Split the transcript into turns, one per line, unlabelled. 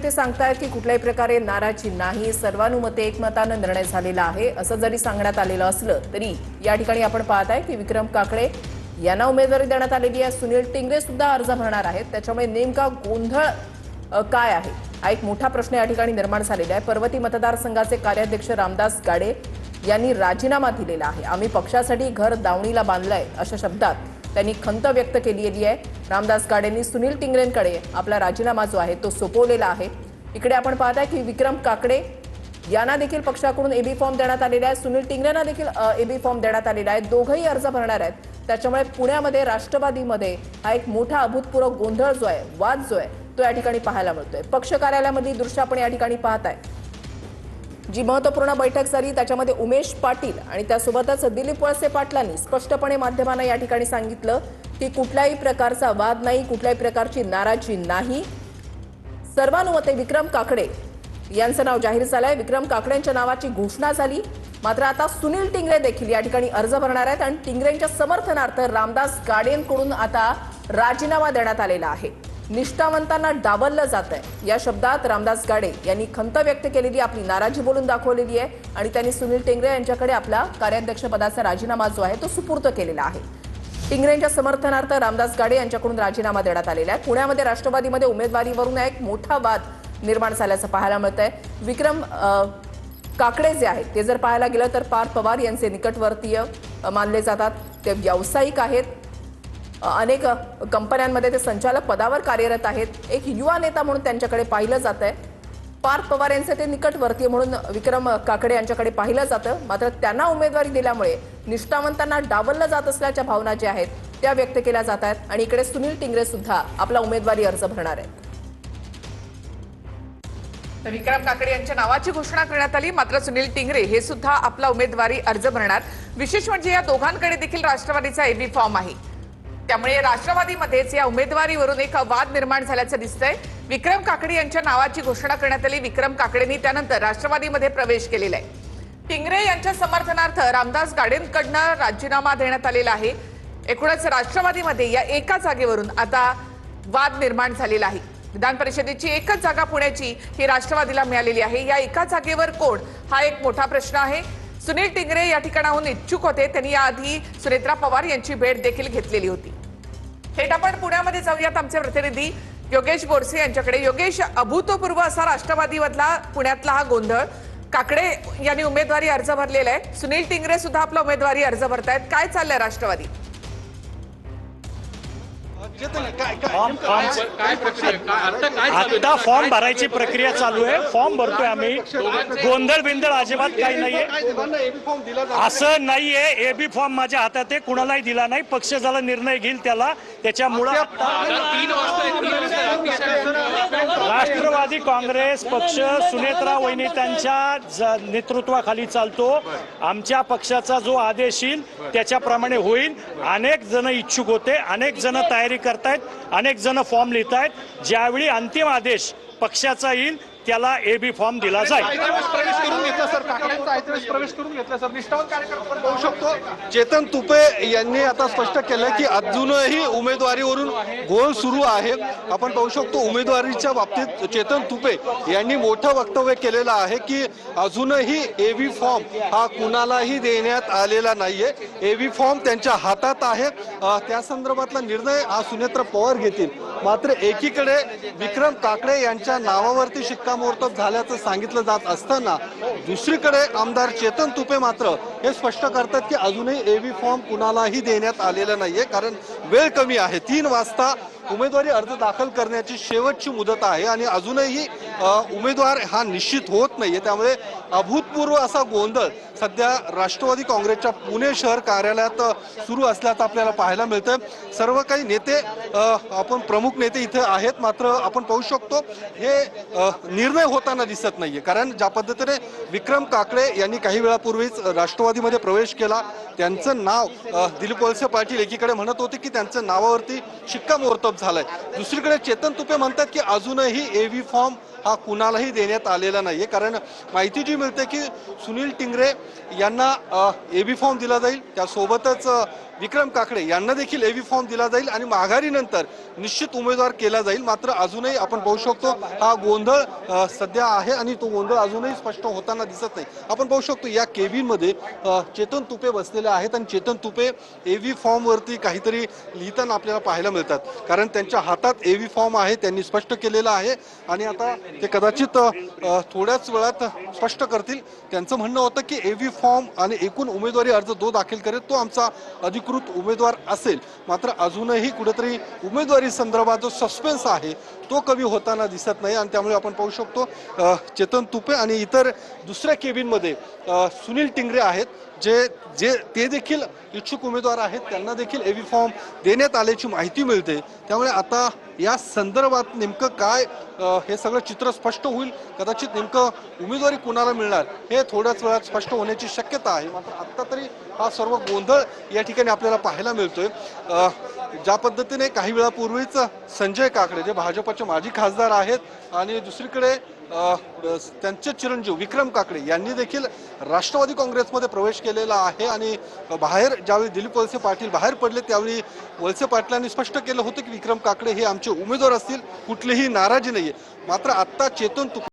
ते सांगतायत की कुठल्याही प्रकारे नाराजी नाही, सर्वानुमते एकमताने निर्णय झालेला आहे असं जरी सांगण्यात आलेलं असलं तरी या ठिकाणी आपण पाहताय की विक्रम काकडे यांना उमेदवारी देण्यात आलेली आहे। सुनील टिंगरे सुद्धा अर्ज भरणार आहेत, त्याच्यामुळे नेमका गोंधळ काय आहे हा एक मोठा प्रश्न या ठिकाणी निर्माण झालेला आहे। पर्वती मतदारसंघाचे कार्याध्यक्ष रामदास गाडे यांनी राजीनामा दिलेला आहे। आम्ही पक्षासाठी घर दावणीला बांधलंय अशा शब्दात त्यांनी खंत व्यक्त केलेली आहे। रामदास गाडेंनी सुनील टिंगरेंकडे आपला राजीनामा जो आहे तो सोपवलेला आहे। इकडे आपण पाहताय की विक्रम काकडे यांना देखील पक्षाकडून एबी फॉर्म देण्यात आलेला आहे, सुनील टिंगरेंना देखील एबी फॉर्म देण्यात आलेला आहे। दोघंही अर्ज भरणार आहेत, त्याच्यामुळे पुण्यामध्ये राष्ट्रवादीमध्ये हा एक मोठा अभूतपूर्व गोंधळ जो आहे, वाद जो आहे तो या ठिकाणी पाहायला मिळतोय। पक्ष कार्यालयामधली दृश्य आपण या ठिकाणी पाहताय। जी महत्त्वपूर्ण बैठक झाली त्याच्यामध्ये उमेश पाटील आणि त्यासोबतच दिलीप वळसे पाटलांनी स्पष्टपणे माध्यमांना या ठिकाणी सांगितलं की कुठल्याही प्रकारचा वाद नाही, कुठल्याही प्रकारची नाराजी नाही। सर्वानुमते विक्रम काकडे यांचं नाव जाहीर झालंय। विक्रम काकडेंच्या नावाची घोषणा झाली, मात्र आता सुनील टिंगरे देखील या ठिकाणी अर्ज भरणार आहेत आणि टिंगरेंच्या समर्थनार्थ रामदास गाडेंकडून आता राजीनामा देण्यात आलेला आहे। निष्ठावंतांना डावललं जात आहे या शब्दात रामदास गाडे यांनी खंत व्यक्त केलेली, आपली नाराजी बोलून दाखवलेली आहे आणि त्यांनी सुनील टिंगरे यांच्याकडे आपला कार्याध्यक्षपदाचा राजीनामा जो आहे तो सुपूर्द केलेला आहे। टिंगरेंच्या समर्थनार्थ रामदास गाडे यांच्याकडून राजीनामा देण्यात आलेला आहे। पुण्यामध्ये राष्ट्रवादीमध्ये उमेदवारीवरून एक मोठा वाद निर्माण झाल्याचं पाहायला मिळतंय। विक्रम काकडे जे आहेत ते जर पाहायला गेलं तर पार्थ पवार यांचे निकटवर्तीय मानले जातात, ते व्यावसायिक आहेत, अनेक कंपन्यांमध्ये ते संचालक पदावर कार्यरत आहेत। एक युवा नेता म्हणून त्यांच्याकडे पाहिलं जातंय। पार्थ पवार यांचे ते निकटवर्तीय म्हणून विक्रम काकडे यांच्याकडे पाहिलं जातं, मात्र त्यांना उमेदवारी दिल्यामुळे निष्ठावंतांना डावललं जात असल्याच्या भावना ज्या आहेत त्या व्यक्त केल्या जात आहेत आणि इकडे सुनील टिंगरे सुद्धा आपला उमेदवारी अर्ज भरणार आहेत।
तर विक्रम काकडे यांच्या नावाची घोषणा करण्यात आली, मात्र सुनील टिंगरे हे सुद्धा आपला उमेदवारी अर्ज भरणार। विशेष म्हणजे या दोघांकडे देखील राष्ट्रवादीचा एबी फॉर्म आहे, त्यामुळे राष्ट्रवादीमध्येच या उमेदवारीवरून एक वाद निर्माण झाल्याचं दिसतंय। विक्रम काकडे यांच्या नावाची घोषणा करण्यात आली। विक्रम काकडेंनी त्यानंतर राष्ट्रवादीमध्ये प्रवेश केलेला आहे। टिंगरे यांच्या समर्थनार्थ रामदास गाडेंकडनं राजीनामा देण्यात आलेला आहे। एकूणच राष्ट्रवादीमध्ये या एका जागेवरून आता वाद निर्माण झालेला आहे। विधान परिषदेची एकच जागा पुण्याची ही राष्ट्रवादीला मिळालेली आहे। या एका जागेवर कोण हा एक मोठा प्रश्न आहे। सुनील टिंगरे या ठिकाणाहून इच्छुक होते, त्यांनी याआधी सुनेत्रा पवार यांची भेट देखील घेतलेली होती। थेट आपण पुण्यामध्ये जाऊयात आमचे प्रतिनिधी योगेश बोरसे यांच्याकडे। योगेश, अभूतपूर्व असा राष्ट्रवादीमधला पुण्यातला हा गोंधळ, काकडे यांनी उमेदवारी अर्ज भरलेला आहे, सुनील टिंगरे सुद्धा आपला उमेदवारी अर्ज भरतायत, काय चाललंय राष्ट्रवादी?
आता फॉर्म भरायची प्रक्रिया चालू आहे, फॉर्म भरतोय आम्ही। गोंधळ बिंदळ अजिबात काही नाहीये, असं नाहीये। एबी फॉर्म माझ्या हातात आहे, कुणालाही दिला नाही। पक्ष ज्याला निर्णय घेईल त्याला, त्याच्यामुळं राष्ट्रवादी काँग्रेस पक्ष सुनेत्रा वहिनी त्यांच्या नेतृत्वाखाली चालतो। आमच्या पक्षाचा जो आदेश येईल त्याच्याप्रमाणे होईल। अनेक जण इच्छुक होते, अनेक जण तयारी करतायत, अनेक जण फॉर्म लिहितायत। ज्यावेळी अंतिम आदेश पक्षाचा येईल त्याला एबी फॉर्म दिला जाईल।
पाहू शकतो चेतन तुपे यांनी आता स्पष्ट केलं की अजूनही उमेदवारीवरून गोळ सुरू आहे। आपण पाहू शकतो उमेदवारीच्या बाबतीत चेतन तुपे यांनी मोठं वक्तव्य केलेलं आहे की अजूनही एबी फॉर्म हा कुणालाही देण्यात आलेला नाहीये। एबी फॉर्म त्यांच्या हातात आहे, त्या संदर्भातला निर्णय हा सुनेत्रा पवार घेतील। मात्र एकीकडे विक्रम काकडे यांच्या नावावरती शिक्कामोर्तब झाल्याचं सांगितलं जात असताना दुसरीकडे आमदार चेतन तुपे मात्र हे स्पष्ट करतात की अजूनही एबी फॉर्म कुणालाही देण्यात आलेला नाहीये, कारण वेळ कमी आहे। 3 वाजता उमेदवारी अर्ज दाखल करण्याची शेवटची मुदत आहे आणि अजूनही उमेदवार हा निश्चित होत नाहीये। त्यामुळे अभूतपूर्व असा गोंधळ सध्या राष्ट्रवादी काँग्रेसच्या पुणे शहर कार्यालयात सुरू असल्याचं आपल्याला पाहायला मिळतंय। सर्व काही नेते, आपण प्रमुख नेते इथे आहेत, मात्र आपण पाहू शकतो हे निर्णय होताना दिसत नाहीये। कारण ज्या पद्धतीने विक्रम काकडे यांनी काही वेळापूर्वीच राष्ट्रवादीमध्ये प्रवेश केला, त्यांचं नाव दिलीप वळसे पाटील एकीकडे म्हणत होते की त्यांच्या नावावरती शिक्कामोर्तब झालंय, दुसरीकडे चेतन तुपे म्हणतात की अजूनही एबी फॉर्म हा कुणालाही देण्यात आलेला नाहीये. कारण माहिती जी मिळते की सुनील टिंगरे यांना एबी फॉर्म दिला जाईल, त्यासोबतच विक्रम काकडे यांना देखील एबी फॉर्म दिला जाईल आणि माघारीनंतर निश्चित उमेदवार केला जाईल. मात्र अजूनही आपण पाहू शकतो हा गोंधळ सध्या आहे आणि तो गोंधळ अजूनही स्पष्ट होताना दिसत नाही. आपण पाहू शकतो या केबिनमध्ये चेतन तुपे बसलेले आहेत आणि चेतन तुपे एबी फॉर्म वरती काहीतरी लिहिताना आपल्याला पाहायला मिळतात. कारण त्यांच्या हातात एबी फॉर्म आहे, त्यांनी स्पष्ट केलेलं आहे आणि आता ते कदाचित थोड्याच वेळात स्पष्ट करतील. त्यांचं म्हणणं होतं की एबी फॉर्म आणि एकूण उमेदवारी अर्ज जो दाखल करेल तो आमचा अधिकृत उमेदवार असेल. मात्र अजूनही कुठेतरी उमेदवारी संदर्भात जो सस्पेन्स आहे तो कमी होताना दिसत नाही आणि त्यामुळे आपण पाहू शकतो चेतन तुपे आणि इतर दुसऱ्या केबिनमध्ये सुनील टिंगरे आहेत ते देखील इच्छुक उमेदवार आहेत. त्यांना देखील एबी फॉर्म देण्यात आल्याची माहिती मिळते. त्यामुळे आता या संदर्भात नेमकं काय हे सगळं चित्र स्पष्ट होईल. कदाचित नेमकं उमेदवारी कुणाला मिळणार हे थोड्याच वेळात स्पष्ट होण्याची शक्यता आहे. मात्र आत्ता तरी हा सर्व गोंधळ या ठिकाणी आपल्याला पाहायला मिळतोय. ज्या पद्धतीने काही वेळापूर्वीच संजय काकडे जे भाजपचे माजी खासदार आहेत आणि दुसरीकडे त्यांचे चिरंजीव विक्रम काकडे यांनी देखील राष्ट्रवादी काँग्रेसमध्ये प्रवेश केलेला आहे आणि बाहेर ज्यावेळी दिलीप वळसे पाटील बाहेर पडले त्यावेळी वळसे पाटलांनी स्पष्ट केलं होतं की विक्रम काकडे हे आमचे उमेदवार असतील, कुठलीही नाराजी नाहीये. मात्र आत्ता चेतन तुपे